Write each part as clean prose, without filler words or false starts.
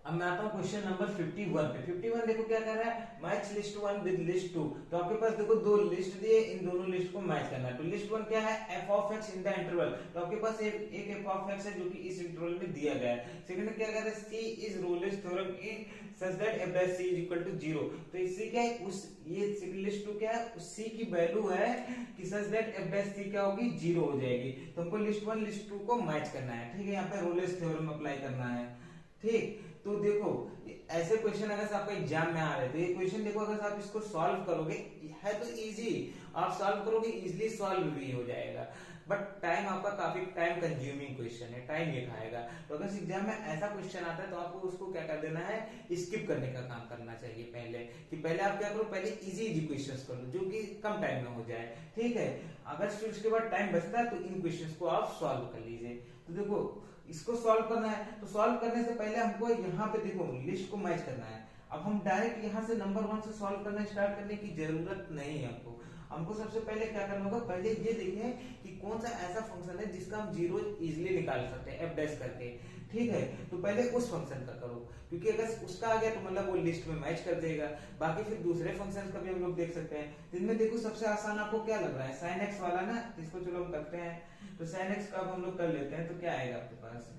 अब मैं आता हूँ क्वेश्चन नंबर 51 पे। 51 देखो क्या कर रहा है, match list one with list two. तो आपके पास देखो दो लिस्ट दिए, इन दोनों लिस्ट को मैच करना है। तो लिस्ट वन क्या है, f of x in the interval. तो आपके पास एक एफ ऑफ एक्स है जो कि इस इंटरवल में दिया गया है। सेकंड में क्या कर रहा है, C is Rolle's theorem in such that F dash C is equal to 0। तो इससे क्या है, उस ये लिस्ट टू क्या है, उस सी की वैल्यू है कि सच दैट एफ डैश सी क्या होगी, 0 हो जाएगी। तो हमको लिस्ट वन लिस्ट टू को मैच करना है, ठीक है। यहाँ पे रोलेस थ्योरम अप्लाई करना है, ठीक। तो देखो ऐसे क्वेश्चन अगर आपका एग्जाम में आ रहे तो ये क्वेश्चन देखो, अगर आप इसको सॉल्व करोगे, है तो इजी, आप सॉल्व करोगे इजीली सॉल्व भी हो जाएगा, बट टाइम आपका काफी टाइम कंज्यूमिंग क्वेश्चन है, टाइम ये खाएगा। तो अगर एग्जाम में ऐसा क्वेश्चन आता है तो आपको उसको क्या कर देना है, स्किप करने का काम करना चाहिए पहले, कि पहले आप क्या करो, पहले इजी इजी क्वेश्चंस कर लो जो कि कम टाइम में हो जाए, ठीक है। अगर फिर उसके बाद टाइम बचता है तो इन क्वेश्चंस को आप सॉल्व कर लीजिए। तो देखो इसको सॉल्व करना है, तो सॉल्व करने से पहले हमको यहाँ पे देखो लिस्ट को मैच करना है। अब हम डायरेक्ट यहाँ से नंबर वन से सॉल्व करना स्टार्ट करने की जरूरत नहीं है हमको। हमको सबसे पहले क्या करना होगा, पहले ये देखें कि कौन सा ऐसा फंक्शन है जिसका हम जीरो इजिली निकाल सकते हैं एफ डैश करके, ठीक है। तो पहले उस फंक्शन का करो, क्योंकि अगर उसका आ गया तो मतलब वो लिस्ट में मैच कर देगा। बाकी फिर दूसरे फंक्शंस का भी हम लोग देख सकते हैं, जिनमें देखो सबसे आसान आपको क्या लग रहा है, साइन एक्स वाला ना, इसको चलो हम करते हैं। तो साइन एक्स का हम लोग कर लेते हैं, तो क्या आएगा आपके पास,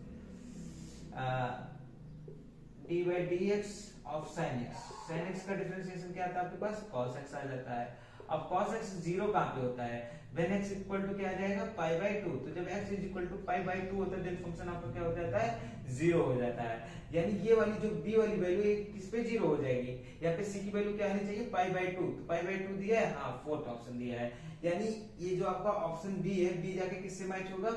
D by D X of sine X. Sine X का डिफरेंशिएशन क्या आता है आपके पास, कॉस एक्स आ जाता है। अब cos x जीरो कहां पे होता है, when x इक्वल टू क्या आ जाएगा, पाई बाई 2। तो जब x is equal to pi by 2 होता है देन फंक्शन आपका क्या हो जाता है, जीरो हो जाता है। यानी ये वाली जो b वाली वैल्यू किस पे जीरो हो जाएगी, यहाँ पे c की वैल्यू क्या आनी चाहिए, पाई बाई 2। तो पाई बाई 2 दिया है, हाँ फोर्थ ऑप्शन दिया है। यानी ये जो आपका ऑप्शन बी है, बी जाके किससे मैच होगा,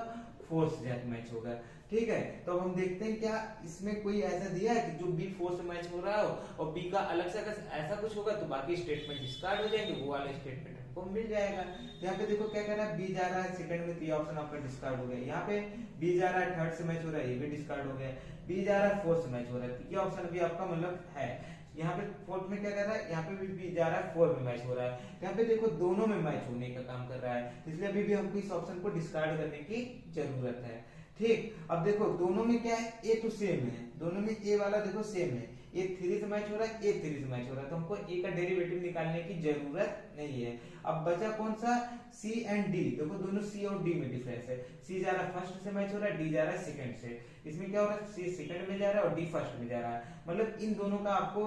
4 से जाके मैच होगा, ठीक है। तो अब हम देखते हैं क्या इसमें कोई ऐसा दिया है कि जो बी 4 से मैच हो रहा हो, और बी का अलग से अगर ऐसा कुछ होगा तो बाकी स्टेटमेंट डिस्कार्ड हो जाएंगे, वो वाला स्टेटमेंट हमको मिल जाएगा। यहाँ पे देखो क्या कह रहा है, बी जा रहा है सेकंड में, तो ये ऑप्शन आपका डिस्कार्ड हो गया। यहाँ पे बी जा रहा है थर्ड से मैच हो रहा है, ये भी डिस्कार्ड हो गया। बी जा रहा है फोर्थ से मैच हो रहा है, तो ये ऑप्शन भी आपका मतलब है। यहाँ पे फोर्थ में क्या कर रहा है, यहाँ पे भी बी जा रहा है, फोर में मैच हो रहा है। यहाँ पे देखो दोनों में मैच होने का काम कर रहा है, इसलिए अभी भी हमको इस ऑप्शन को डिस्कार्ड करने की जरूरत है, ठीक। अब देखो दोनों में क्या है, ए तो सेम है, दोनों में ए वाला देखो सेम है, ए 3 से मैच हो रहा है, ए 3 से मैच हो रहा है, तो हमको ए का डेरिवेटिव निकालने की जरूरत नहीं है। अब बचा कौन सा, सी एंड डी। देखो दोनों सी और डी में डिफरेंस है, सी जा रहा है फर्स्ट से मैच हो रहा है, डी जा रहा है सेकंड से। इसमें क्या हो रहा है, सी सेकंड में जा रहा है और डी फर्स्ट में जा रहा है। मतलब इन दोनों का आपको,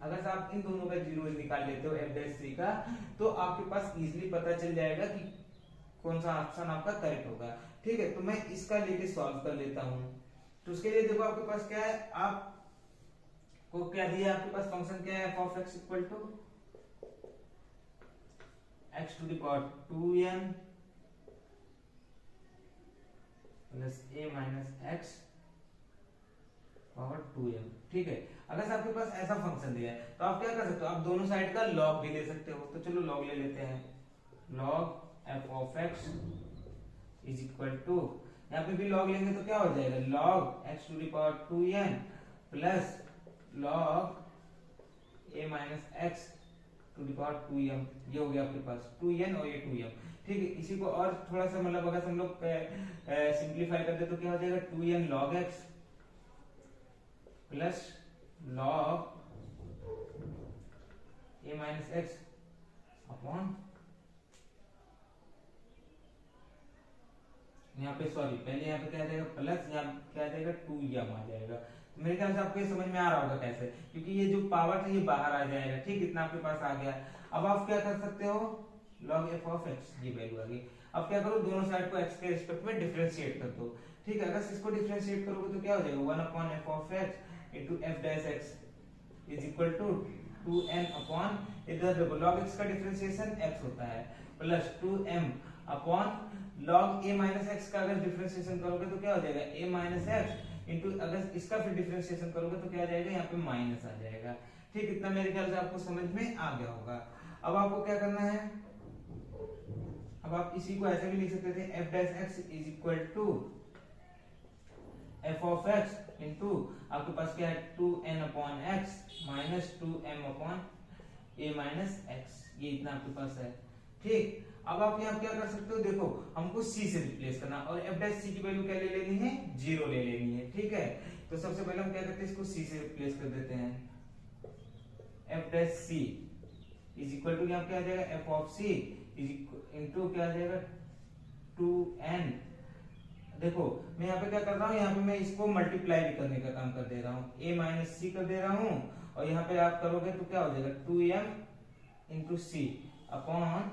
अगर आप इन दोनों का जीरो निकाल लेते हो एफ डैश सी का, तो आपके पास इजिली पता चल जाएगा कि कौन सा ऑप्शन आपका करेक्ट होगा, ठीक है। तो मैं इसका लेके सॉल्व कर लेता हूं। तो उसके लिए देखो आपके पास क्या है, आप को क्या दिया, आपके पास फंक्शन क्या है, f of x equal to x to the power 2n plus a minus x power 2m, ठीक है। अगर आपके पास ऐसा फंक्शन दिया है तो आप क्या कर सकते हो, आप दोनों साइड का लॉग भी ले सकते हो। तो चलो लॉग ले लेते हैं, log f of x is equal to, यहाँ पे भी लॉग लेंगे तो क्या हो जाएगा, log x to the power 2n plus log a minus x to the power 2m। ये हो गया आपके पास 2n और ये 2m, ठीक है। इसी को और थोड़ा सा मतलब अगर हम लोग सिंप्लीफाई कर दे तो क्या हो जाएगा, 2n log x plus log a minus x upon, यहाँ पे सॉरी पहले यहाँ पे क्या आ जाएगा प्लस, यहाँ क्या आ जाएगा 2m आ जाएगा। तो मेरे ख्याल से आपको ये समझ में आ रहा होगा कैसे, क्योंकि ये जो पावर था ये बाहर आ जाएगा, ठीक। इतना आपके पास आ गया। अब आप क्या कर सकते हो, log f ऑफ x, ये वैल्यू आ गई। अब क्या करो, दोनों साइड को x के रिस्पेक्ट में डिफरेंशिएट कर दो, ठीक है। अगर इसको डिफरेंशिएट करोगे तो क्या हो जाएगा, 1 upon f of x into f dash x is equal to 2n upon, इधर देखो log x का डिफरेंशिएशन x होता है, plus 2m upon log a minus x का अगर डिफरेंशिएशन करोगे तो क्या हो जाएगा, a माइनस एक्स इंटू, अगर इसका फिर डिफरेंशिएशन करोगे तो क्या आ जाएगा, यहाँ पे माइनस आ जाएगा, ठीक। इतना मेरे ख्याल से आपको समझ में आ गया होगा। अब आपको क्या करना है, अब आप इसी को ऐसे भी लिख सकते थे, f dash x is equal to f of x into आपके पास क्या है, 2n upon x minus 2m upon a minus x, ये इतना आपके पास है, ठीक। अब आप यहाँ क्या कर सकते हो, देखो हमको c से रिप्लेस करना, और f डैश c की वैल्यू क्या ले लेनी है, 0 ले लेनी है, ठीक है। तो सबसे पहले हम क्या करते हैं, इसको सी से रिप्लेस कर देते हैं। F dash C is equal to यहाँ क्या आ जाएगा, एफ ऑफ सी इंटू क्या आ जाएगा 2n। देखो मैं यहाँ पे क्या कर रहा हूँ, यहाँ पे मैं इसको मल्टीप्लाई भी करने का काम कर दे रहा हूँ, a माइनस सी कर दे रहा हूँ, और यहाँ पे आप करोगे तो क्या हो जाएगा 2m into C upon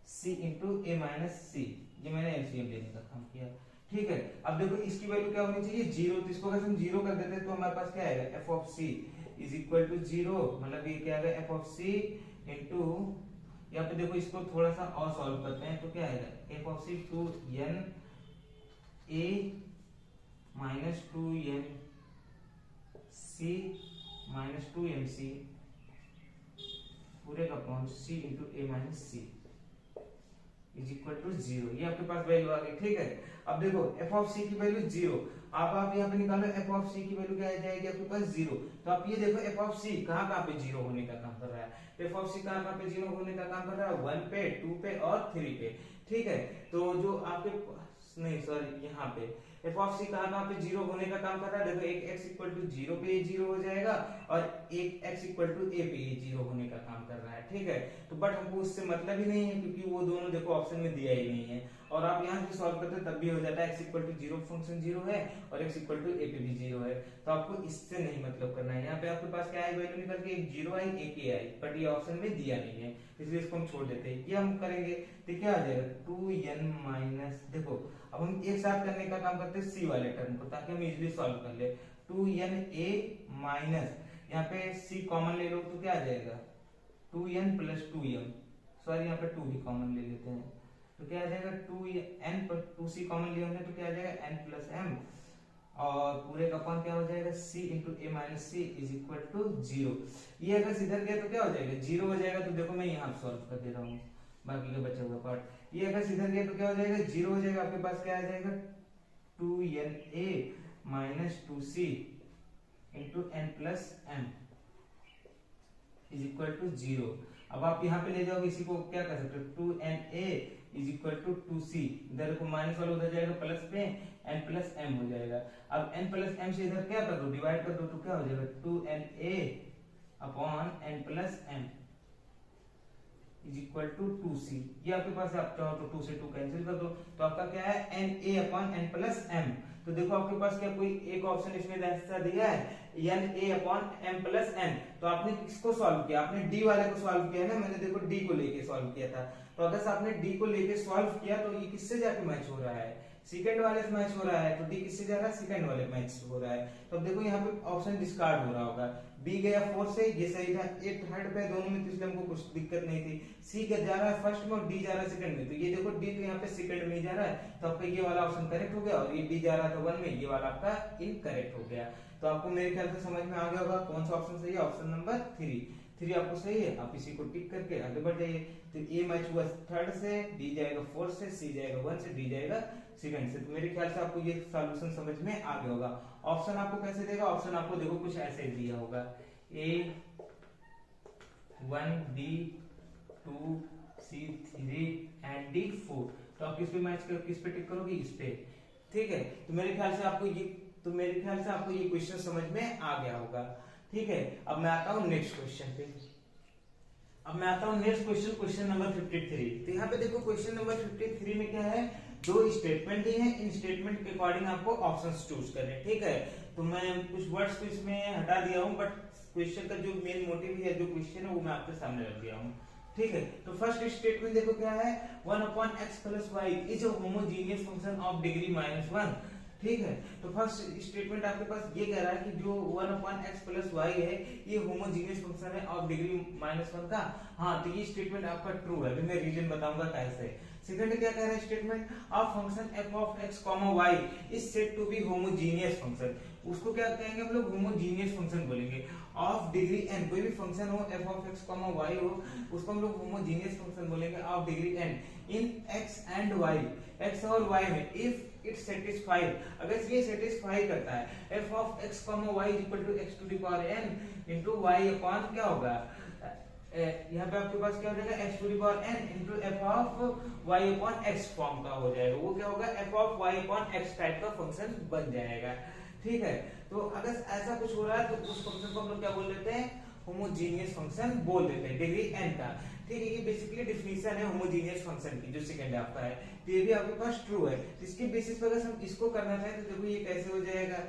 C into a minus सी। ये मैंने एलसीएम लेने का काम किया, ठीक है। अब देखो इसकी वैल्यू क्या होनी चाहिए, जीरो। तो इसको अगर हम जीरो कर देते तो हमारे पास क्या आएगा, f of c is equal to zero, मतलब ये क्या आएगा एफ ऑफ सी इंटू, यहाँ पे देखो इसको थोड़ा सा और सॉल्व करते हैं तो क्या आएगा f of c 2n a minus 2n c minus 2m c पूरे का upon c into a minus c is equal to zero. ये आपके पास वैल्यू आ गई, ठीक है। अब देखो एफ ऑफ सी की वैल्यू जीरो, आप यहाँ पे निकालो एफ ऑफ सी की वैल्यू क्या आ जाएगी आपके पास जीरो। तो आप ये देखो एफ ऑफ सी कहाँ पे जीरो होने का काम कर रहा है, एफ ऑफ सी कहाँ पे जीरो होने का काम कर रहा है, 1 पे 2 पे और 3 पे, ठीक है। तो जो आपके नहीं सॉरी यहाँ पे एफ ऑफ सी कहाँ पे जीरो होने का काम कर रहा है, देखो एक x इक्वल टू जीरो पे ये जीरो हो जाएगा और एक x इक्वल टू a पे ये जीरो होने का काम कर रहा है, ठीक है। तो बट हमको उससे मतलब ही नहीं है क्योंकि वो दोनों देखो ऑप्शन में दिया ही नहीं है, और आप यहाँ से सॉल्व करते तब भी हो जाता है x equal to zero function zero है और x इक्वल टू a पे भी जीरो है। तो आपको इससे नहीं मतलब करना है, यहाँ पे आपके पास क्या है वैल्यू निकल के एक जीरो आई एक a आई, बट ये ऑप्शन में दिया नहीं है इसलिए इसको हम छोड़ देते हैं। ये हम करेंगे तो क्या आ जाएगा 2n माइनस, देखो अब हम एक साथ करने का काम करते हैं सी वाले टर्म को ताकि हम इजीली सॉल्व कर ले। 2na माइनस यहाँ पे c कॉमन ले लो तो क्या आ जाएगा 2n प्लस 2m, सॉरी यहाँ पे 2 भी कॉमन ले लेते हैं तो क्या आ जाएगा 2n पर 2c कॉमन लिए हमने तो क्या आ जाएगा n प्लस m, और पूरे का अपॉन क्या हो जाएगा c into a minus c is equal to zero. ये अगर सीधर गया तो क्या हो जाएगा जीरो हो जाएगा, तो देखो मैं यहाँ सॉल्व कर दे रहा हूँ बाकी का बचा हुआ पार्ट। ये अगर सीधर गया तो क्या हो जाएगा जीरो हो जाएगा, आपके पास क्या आ जाएगा 2na minus 2c into n plus m is equal to zero. अब आप यहाँ पे ले जाओगे इसी को क्या कर सकते हो 2na is equal to 2c, इधर को माइनस वाला उधर जाएगा प्लस पे n प्लस m हो जाएगा। अब n प्लस m से इधर क्या कर दो डिवाइड कर दो तो क्या हो जाएगा 2na upon n plus m is equal to 2c। ये आपके पास आप चाहो तो 2 से 2 कैंसिल कर दो तो आपका क्या है na upon n plus m। तो देखो आपके पास क्या कोई एक ऑप्शन इसमें ऐसा दिया है na upon m plus n, तो आपने किसको सॉल्व किया, आपने d वाले को सॉल्व किया ना, मैंने देखो d को लेके सॉल्व किया था। तो अगर आपने d को लेके सॉल्व किया तो ये किससे जाके मैच हो रहा है, सेकंड वाले से मैच हो रहा है, तो d किससे जा रहा है सेकंड वाले मैच हो रहा है। तो अब देखो यहाँ पे ऑप्शन डिस्कार्ड हो रहा होगा, b गया 4 से, ये सही था, ए थर्ड पे दोनों में, तो इसलिए हमको कुछ दिक्कत नहीं थी। c का जा रहा है फर्स्ट में और d जा रहा है सेकंड में, तो ये देखो d तो यहाँ पे सेकंड में ही जा रहा है, तो आपका ये वाला ऑप्शन करेक्ट हो गया, और ये d जा रहा था 1 में, ये वाला आपका इनकरेक्ट हो गया। तो आपको मेरे ख्याल से समझ में आ गया होगा कौन सा ऑप्शन सही है, ऑप्शन नंबर 3 आपको सही है। आप इसी को टिक करके आगे बढ़ जाइए। तो ए मैच हुआ थर्ड से, डी जाएगा 4 से, सी जाएगा 1 से, डी जाएगा सेकंड से। तो मेरे ख्याल से आपको ये सॉल्यूशन समझ में आ गया होगा। ऑप्शन आपको कैसे देगा, ऑप्शन आपको देखो कुछ ऐसे दिया होगा A 1 D 2 C 3 and D 4। तो आप किस पे मैच कर, किस पे टिक करोगे, इस पे, ठीक है। तो मेरे ख्याल से आपको ये क्वेश्चन समझ में आ गया होगा, ठीक है। अब मैं आता हूँ नेक्स्ट क्वेश्चन पे। Question number 53। तो यहाँ पे देखो क्वेश्चन नंबर 53 में क्या है, दो स्टेटमेंट दिए हैं, इन स्टेटमेंट के अकॉर्डिंग आपको ऑप्शंस चूज करने, ठीक है। तो मैं कुछ वर्ड्स को इसमें हटा दिया हूँ, बट क्वेश्चन का जो मेन मोटिव है, जो क्वेश्चन है वो मैं आपके सामने रख दिया हूँ, ठीक है। तो फर्स्ट स्टेटमेंट देखो क्या है, 1/x plus y is a homogeneous function of degree -1, ठीक है। तो फर्स्ट स्टेटमेंट आपके पास ये कह रहा है कि जो 1/x प्लस y है ये होमोजेनियस फंक्शन है ऑफ डिग्री -1 का। हाँ, तो ये स्टेटमेंट आपका ट्रू है, अभी मैं रीजन बताऊंगा कैसे। सेकंड क्या कह रहा है statement, of function f of x, y is said to be homogeneous function. उसको क्या कहेंगे हम लोग, होमोजेनियस फंक्शन बोलेंगे। ऑफ डिग्री n, कोई भी फंक्शन हो f of x, y हो, उसको हम लोग होमोजेनियस फंक्शन बोलेंगे of degree n in x and y, x और y में, इफ इट सेटिस्फाई, अगर ये सेटिस्फाई करता है f of x, y equal to x to the power n into y upon क्या होगा, यहाँ पे आपके पास क्या हो जाएगा x to the power n into f of y upon x form का हो जाएगा। वो क्या होगा f of y upon x type का फंक्शन बन जाएगा, ठीक है। तो अगर ऐसा कुछ हो रहा है तो उस फंक्शन को हम लोग क्या बोल देते हैं, होमोजीनियस फंक्शन बोल देते हैं, डिग्री n का। ठीक है, ये बेसिकली डिफिनेशन है होमोजीनियस फंक्शन की, जो सेकंड आपका है। तो ये भी आपके पास ट्रू है। तो इसके बेसिस पर अगर हम इसको करना चाहें तो देखो ये कैसे हो जाएगा,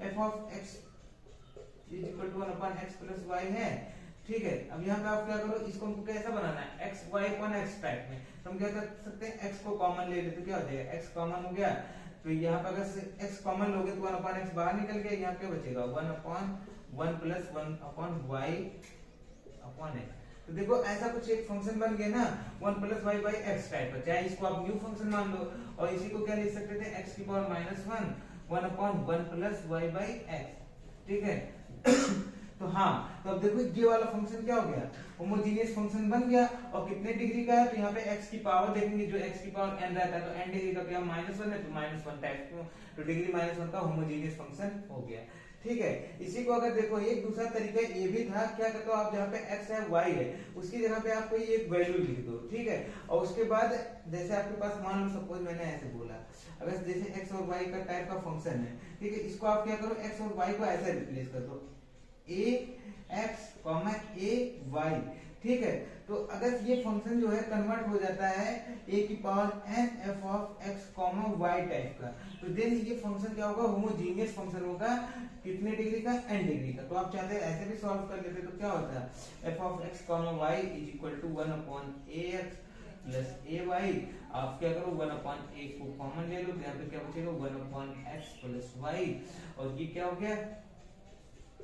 f of x is equal to 1 x plus y है। ठीक है, अब यहाँ पे आप क्या करो, इसको हमको कैसा बनाना है, x y upon x type में। तो हम क्या कर सकते हैं, x को कॉमन ले लेते तो क्या हो जाएगा, x कॉमन हो गया। तो यहाँ पे अगर x कॉमन लोगे तो 1 अपॉन x बाहर निकल गया, यहाँ क्या बचेगा 1 upon 1 plus 1 upon y upon x। तो देखो ऐसा कुछ एक फंक्शन बन गया ना, 1 plus y by x type का। चाहे इसको आप न्यू फंक्शन मान लो, और इसी को क्या लिख सकते थे, x की power minus 1 upon 1 plus y by x। ठीक है तो हाँ, तो अब देखो ये वाला फंक्शन क्या हो गया, होमोजीनियस फंक्शन बन गया। और कितने डिग्री का है, तो यहाँ पे x की पावर देखेंगे, जो x की पावर n रहता है, तो n डिग्री का क्या -1 है, तो -1 टाइप क्यों, तो डिग्री -1 का होमोजीनियस फंक्शन हो गया। ठीक है, इसी को अगर देखो एक दूसरा तरीका ये भी था, क्या कहते हो आप, जहाँ पे x है y है, उसकी जगह पे आप कोई एक वैल्यू लिख दो। ठीक है, और उसके बाद जैसे आपके पास मान लो सपोज मैंने ऐसे बोला, अगर जैसे x और y का टाइप का फंक्शन है, ठीक है, इसको आप क्या करो, x और y को ऐसे रिप्लेस कर दो, a x a y। ठीक है, तो अगर ये फंक्शन जो है कन्वर्ट हो जाता है a की power n f of x y type का, तो देन ये फंक्शन क्या होगा, होमोजीनियस फंक्शन होगा। कितने डिग्री का, n डिग्री का। तो आप चाहते हैं ऐसे भी सॉल्व कर लेते तो क्या होता है, f of x y is equal to 1 upon ax plus ay। आप क्या करो 1 अपॉन a को कॉमन ले लो, तो यहाँ पे क्या बचेगा 1 अपॉन x प्लस y। और ये क्या हो गया,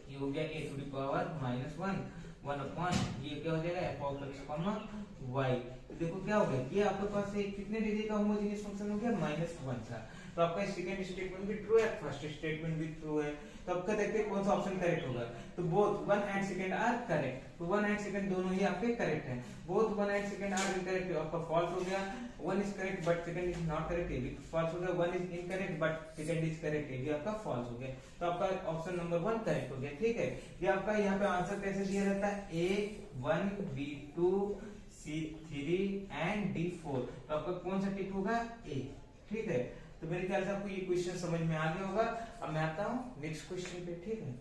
ये हो गया a to the power -1 upon ये क्या हो जाएगा f ऑफ x y। तो देखो क्या हो गया, ये आपके पास एक कितने डिग्री का होमोजेनियस फंक्शन हो गया, -1 था। तो आपका सेकंड स्टेटमेंट भी ट्रू है, फर्स्ट स्टेटमेंट भी ट्रू है। तो आपका देखते हैं कौन सा ऑप्शन करेक्ट होगा। तो both 1 and second are correct, तो 1 एंड सेकंड दोनों ही आपके करेक्ट हैं। Both 1 and second are incorrect, आपका फॉल्स हो गया। 1 is correct but second is not correct, ये भी फॉल्स हो गया। 1 is incorrect but second is correct, ये भी आपका फॉल्स हो गया। तो आपका ऑप्शन नंबर 1 करेक्ट हो गया। ठीक है, ये आपका यहाँ पे आंसर कैसे दिया रहता है, A1 B2 C3 and D4। तो आपका कौन सा टिक होगा, A। ठीक है, तो मेरे ख्याल से आपको ये क्वेश्चन समझ में आ गया होगा। अब मैं आता हूँ नेक्स्ट क्वेश्चन पे। ठीक है।